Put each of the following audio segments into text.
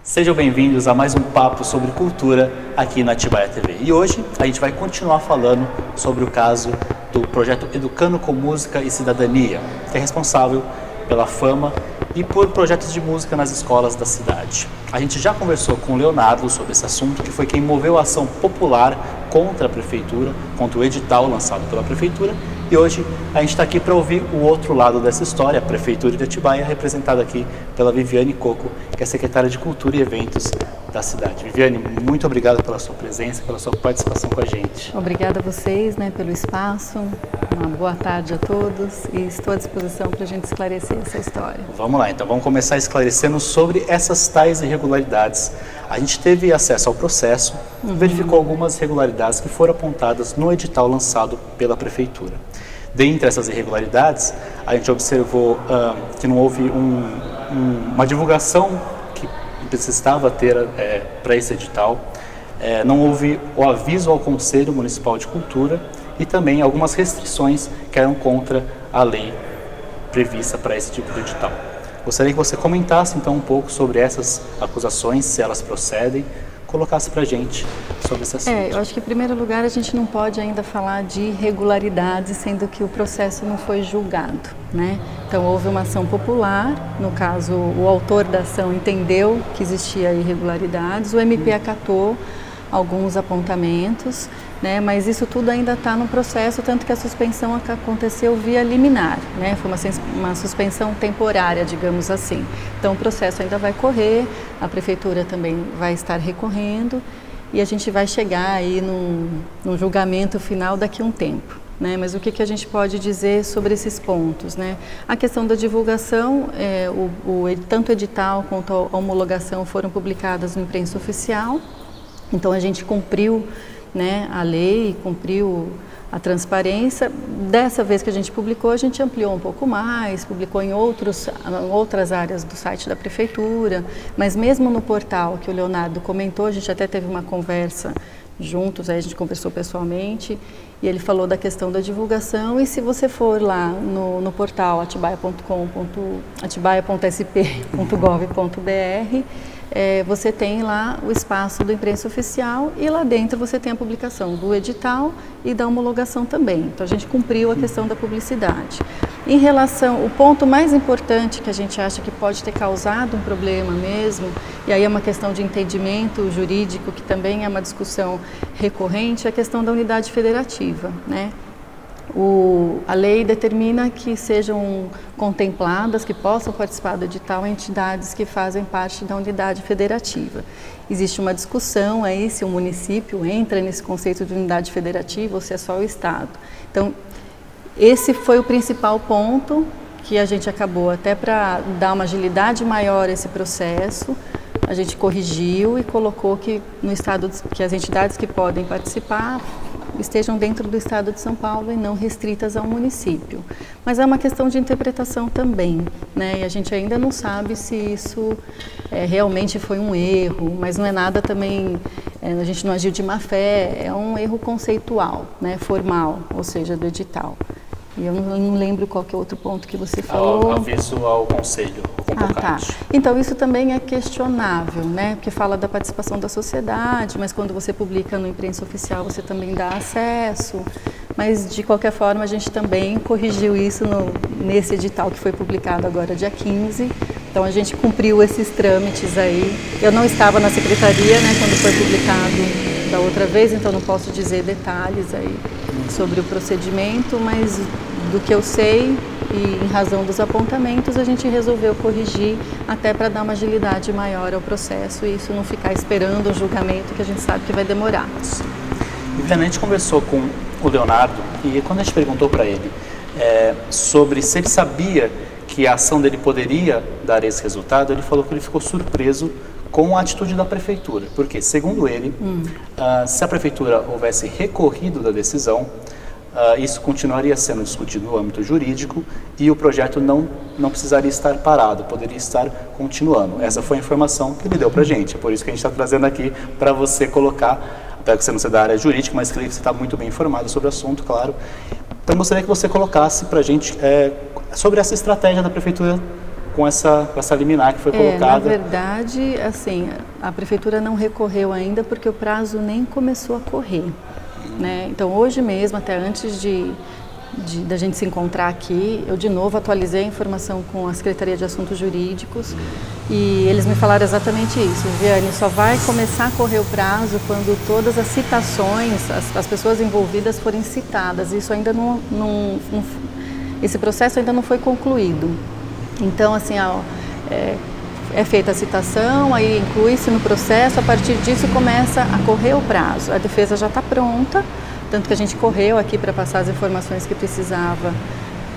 Sejam bem-vindos a mais um papo sobre cultura aqui na Atibaia TV. E hoje a gente vai continuar falando sobre o caso do projeto Educando com Música e Cidadania, que é responsável pela fama e por projetos de música nas escolas da cidade. A gente já conversou com o Leonardo sobre esse assunto, que foi quem moveu a ação popular contra a prefeitura, contra o edital lançado pela prefeitura. E hoje a gente está aqui para ouvir o outro lado dessa história, a Prefeitura de Atibaia, representada aqui pela Viviane Coco, que é secretária de Cultura e Eventos da cidade. Viviane, muito obrigado pela sua presença, pela sua participação com a gente. Obrigada a vocês, pelo espaço. Uma boa tarde a todos e estou à disposição para a gente esclarecer essa história. Vamos lá, então vamos começar esclarecendo sobre essas tais irregularidades. A gente teve acesso ao processo, verificou algumas irregularidades que foram apontadas no edital lançado pela Prefeitura. Dentre essas irregularidades, a gente observou que não houve uma divulgação que precisava ter para esse edital, não houve o aviso ao Conselho Municipal de Cultura e também algumas restrições que eram contra a lei prevista para esse tipo de edital. Gostaria que você comentasse então um pouco sobre essas acusações, se elas procedem, colocasse para a gente sobre esse assunto. Eu acho que em primeiro lugar a gente não pode ainda falar de irregularidades, sendo que o processo não foi julgado, Então houve uma ação popular, no caso o autor da ação entendeu que existia irregularidades, o MP acatou alguns apontamentos, mas isso tudo ainda está no processo, tanto que a suspensão aconteceu via liminar, foi uma suspensão temporária, digamos assim. Então o processo ainda vai correr, a prefeitura também vai estar recorrendo e a gente vai chegar aí num julgamento final daqui a um tempo. Mas o que a gente pode dizer sobre esses pontos? A questão da divulgação, tanto o edital quanto a homologação foram publicadas no imprensa oficial, então a gente cumpriu a lei, cumpriu a transparência. Dessa vez que a gente publicou, a gente ampliou um pouco mais, publicou em outras áreas do site da prefeitura, mas mesmo no portal que o Leonardo comentou, a gente até teve uma conversa juntos, aí a gente conversou pessoalmente, e ele falou da questão da divulgação, e se você for lá no portal atibaia.sp.gov.br, você tem lá o espaço do imprensa oficial e lá dentro você tem a publicação do edital e da homologação também. Então a gente cumpriu a questão da publicidade. Em relação, o ponto mais importante que a gente acha que pode ter causado um problema mesmo, e aí é uma questão de entendimento jurídico, que também é uma discussão recorrente, é a questão da unidade federativa, A lei determina que sejam contempladas, que possam participar do edital, entidades que fazem parte da unidade federativa. Existe uma discussão aí se o município entra nesse conceito de unidade federativa ou se é só o Estado. Então, esse foi o principal ponto que a gente acabou, até para dar uma agilidade maior a esse processo, a gente corrigiu e colocou que no estado, que as entidades que podem participar estejam dentro do estado de São Paulo e não restritas ao município. Mas é uma questão de interpretação também, E a gente ainda não sabe se isso realmente foi um erro, mas não é nada também, a gente não agiu de má fé, é um erro conceitual, formal, ou seja, do edital. E eu não lembro qual que é o outro ponto que você falou. Aviso ao conselho convocante. Tá. Então isso também é questionável, Porque fala da participação da sociedade, mas quando você publica no imprensa oficial você também dá acesso. Mas de qualquer forma a gente também corrigiu isso nesse edital que foi publicado agora dia 15. Então a gente cumpriu esses trâmites aí. Eu não estava na secretaria, quando foi publicado da outra vez, então não posso dizer detalhes aí sobre o procedimento, mas do que eu sei e em razão dos apontamentos a gente resolveu corrigir até para dar uma agilidade maior ao processo e isso não ficar esperando o julgamento que a gente sabe que vai demorar. Viviane, a gente conversou com o Leonardo e quando a gente perguntou para ele sobre se ele sabia que a ação dele poderia dar esse resultado, ele falou que ele ficou surpreso com a atitude da prefeitura, porque, segundo ele, se a prefeitura houvesse recorrido da decisão, isso continuaria sendo discutido no âmbito jurídico e o projeto não precisaria estar parado, poderia estar continuando. Essa foi a informação que ele deu para a gente, é por isso que a gente está trazendo aqui para você colocar, até que você não seja da área jurídica, mas creio que você está muito bem informado sobre o assunto, claro. Então, gostaria que você colocasse para a gente sobre essa estratégia da prefeitura com essa liminar que foi colocada. Na verdade, assim, a prefeitura não recorreu ainda porque o prazo nem começou a correr, né? Então, hoje mesmo, até antes da gente se encontrar aqui, eu de novo atualizei a informação com a Secretaria de Assuntos Jurídicos e eles me falaram exatamente isso. Viane, só vai começar a correr o prazo quando todas as citações, as pessoas envolvidas forem citadas. Isso ainda esse processo ainda não foi concluído. Então, assim, é feita a citação, aí inclui-se no processo, a partir disso começa a correr o prazo. A defesa já está pronta, tanto que a gente correu aqui para passar as informações que precisava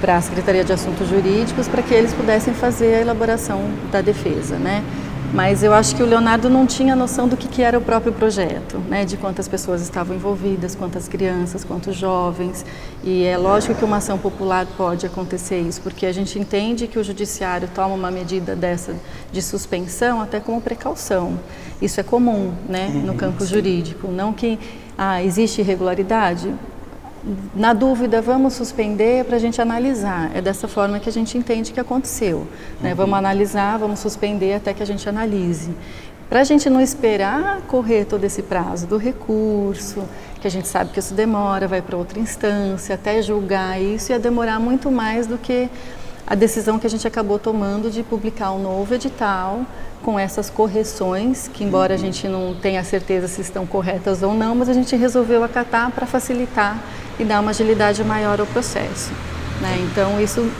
para a Secretaria de Assuntos Jurídicos, para que eles pudessem fazer a elaboração da defesa, né? Mas eu acho que o Leonardo não tinha noção do que era o próprio projeto, né? De quantas pessoas estavam envolvidas, quantas crianças, quantos jovens. E é lógico que uma ação popular pode acontecer isso, porque a gente entende que o judiciário toma uma medida dessa de suspensão até como precaução. Isso é comum, né? No campo jurídico. Não que existe irregularidade. Na dúvida, vamos suspender para a gente analisar. É dessa forma que a gente entende que aconteceu, né? Vamos analisar, vamos suspender até que a gente analise. Para a gente não esperar correr todo esse prazo do recurso, que a gente sabe que isso demora, vai para outra instância, até julgar isso, ia demorar muito mais do que a decisão que a gente acabou tomando de publicar um novo edital com essas correções, que embora a gente não tenha certeza se estão corretas ou não, mas a gente resolveu acatar para facilitar e dar uma agilidade maior ao processo, né? Então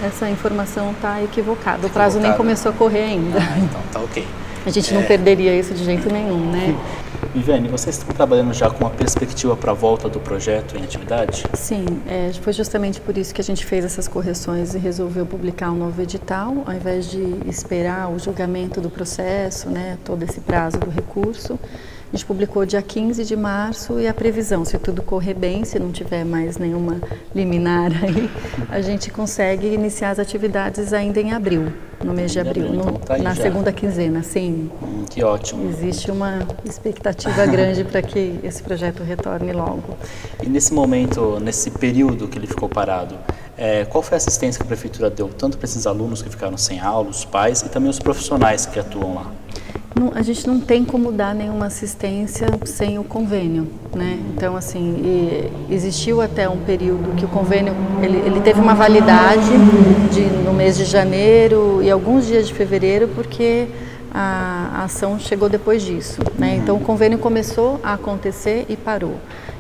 essa informação está equivocada, o prazo nem começou a correr ainda. Então tá ok. A gente não perderia isso de jeito nenhum, né? Viviane, vocês estão trabalhando já com uma perspectiva para a volta do projeto em atividade? Sim, foi justamente por isso que a gente fez essas correções e resolveu publicar um novo edital, ao invés de esperar o julgamento do processo, né, todo esse prazo do recurso. A gente publicou dia 15 de março e a previsão, se tudo correr bem, se não tiver mais nenhuma liminar aí, a gente consegue iniciar as atividades ainda em abril, no mês de abril, então tá na já. Segunda quinzena, sim. Que ótimo. Existe uma expectativa grande para que esse projeto retorne logo. E nesse momento, nesse período que ele ficou parado, qual foi a assistência que a Prefeitura deu, tanto para esses alunos que ficaram sem aula, os pais e também os profissionais que atuam lá? A gente não tem como dar nenhuma assistência sem o convênio, né? Então, assim, existiu até um período que o convênio, ele teve uma validade no mês de janeiro e alguns dias de fevereiro, porque a ação chegou depois disso, né? Então, o convênio começou a acontecer e parou.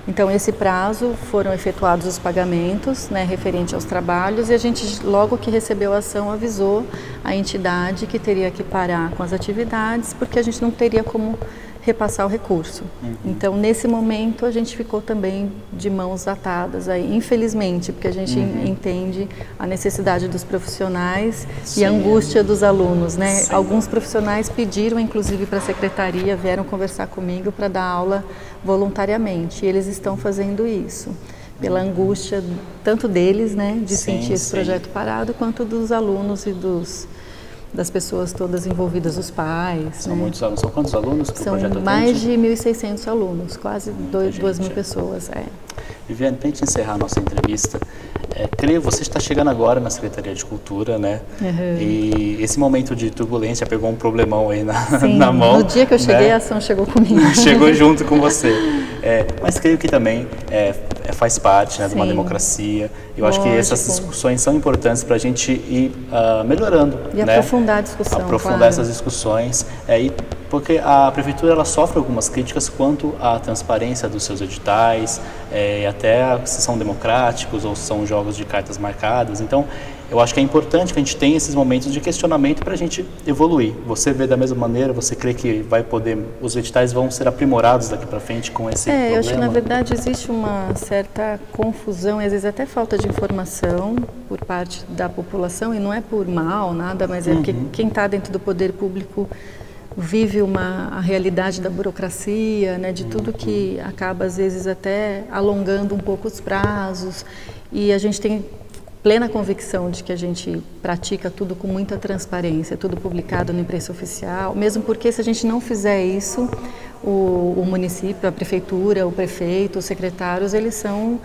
Então, esse prazo foram efetuados os pagamentos, né, referente aos trabalhos, e a gente, logo que recebeu a ação, avisou a entidade que teria que parar com as atividades, porque a gente não teria como repassar o recurso. Então, nesse momento, a gente ficou também de mãos atadas, aí, infelizmente, porque a gente entende a necessidade dos profissionais e a angústia dos alunos, né? Sim. Alguns profissionais pediram, inclusive, para a secretaria, vieram conversar comigo para dar aula voluntariamente, e eles estão fazendo isso, pela angústia tanto deles, né, de sentir esse projeto parado, quanto dos alunos e das pessoas todas envolvidas, os pais. São né? muitos alunos. São quantos alunos que o projeto atende? São mais de 1.600 alunos, quase 2.000 pessoas. Viviane, para a gente encerrar a nossa entrevista, creio que você está chegando agora na Secretaria de Cultura, né? E esse momento de turbulência pegou um problemão aí na mão. No dia que eu cheguei, né? A ação chegou comigo. Chegou junto com você. Mas creio que também faz parte, né, de uma democracia. Eu acho que essas discussões são importantes para a gente ir melhorando. E né? Aprofundar a discussão. Aprofundar essas discussões. Porque a Prefeitura ela sofre algumas críticas quanto à transparência dos seus editais, até se são democráticos ou se são jogos de cartas marcadas. Então, eu acho que é importante que a gente tenha esses momentos de questionamento para a gente evoluir. Você vê da mesma maneira, você crê que os editais vão ser aprimorados daqui para frente com esse problema? Eu acho que na verdade existe uma certa confusão e às vezes até falta de informação por parte da população, e não é por mal, nada, mas é porque quem está dentro do poder público vive a realidade da burocracia, né, de tudo que acaba às vezes até alongando um pouco os prazos, e a gente tem plena convicção de que a gente pratica tudo com muita transparência, tudo publicado na imprensa oficial, mesmo porque se a gente não fizer isso, o município, a prefeitura, o prefeito, os secretários, eles são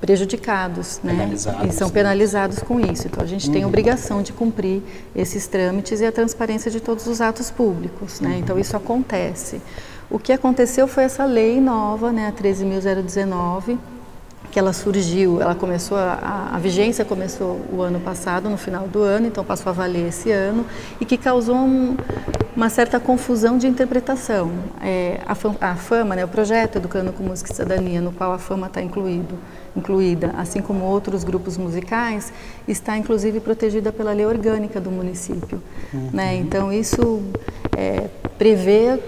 prejudicados, né? Penalizados, e são penalizados com isso. Então a gente tem obrigação de cumprir esses trâmites e a transparência de todos os atos públicos, né? Então isso acontece. O que aconteceu foi essa lei nova, né, a 13.019, que ela surgiu, ela começou, a vigência começou o ano passado, no final do ano, então passou a valer esse ano, e que causou uma certa confusão de interpretação. A FAMA, né, o projeto Educando com Música e Cidadania, no qual a FAMA está incluída, assim como outros grupos musicais, está inclusive protegida pela lei orgânica do município. Né? Então isso prevê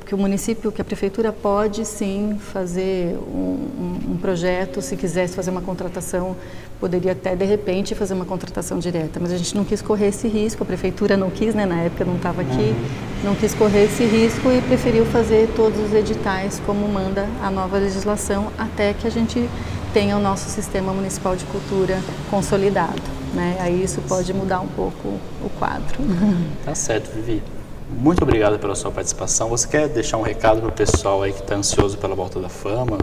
que o município, que a prefeitura pode sim fazer um projeto, se quisesse fazer uma contratação, poderia até de repente fazer uma contratação direta, mas a gente não quis correr esse risco, a prefeitura não quis, né, na época não estava aqui, não quis correr esse risco e preferiu fazer todos os editais como manda a nova legislação, até que a gente tenha o nosso sistema municipal de cultura consolidado, né? Aí isso pode mudar um pouco o quadro. Tá certo, Vivi. Muito obrigado pela sua participação. Você quer deixar um recado para o pessoal aí que está ansioso pela volta da fama,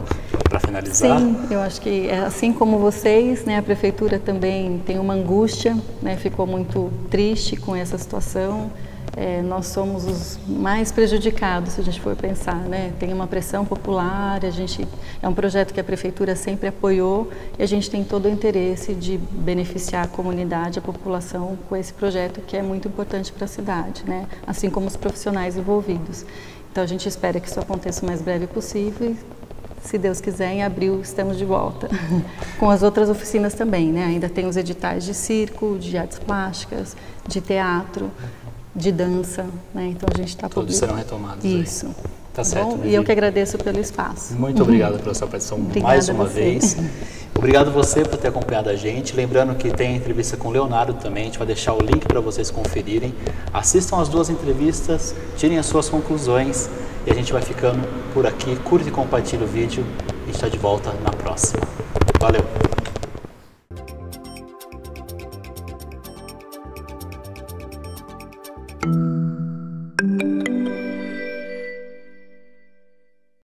para finalizar? Sim, eu acho que assim como vocês, né, a prefeitura também tem uma angústia, né, ficou muito triste com essa situação. Nós somos os mais prejudicados, se a gente for pensar, né? Tem uma pressão popular, é um projeto que a prefeitura sempre apoiou e a gente tem todo o interesse de beneficiar a comunidade, a população com esse projeto que é muito importante para a cidade, né? Assim como os profissionais envolvidos. Então a gente espera que isso aconteça o mais breve possível e, se Deus quiser, em abril estamos de volta. Com as outras oficinas também, né? Ainda tem os editais de circo, de artes plásticas, de teatro, de dança, né? Então a gente está todos serão retomados. Isso. Aí. Tá certo, Bom, e eu que agradeço pelo espaço. Muito obrigado pela sua participação mais uma vez. Obrigado você por ter acompanhado a gente. Lembrando que tem a entrevista com o Leonardo também, a gente vai deixar o link para vocês conferirem. Assistam as duas entrevistas, tirem as suas conclusões e a gente vai ficando por aqui. Curta e compartilhe o vídeo e está de volta na próxima. Valeu!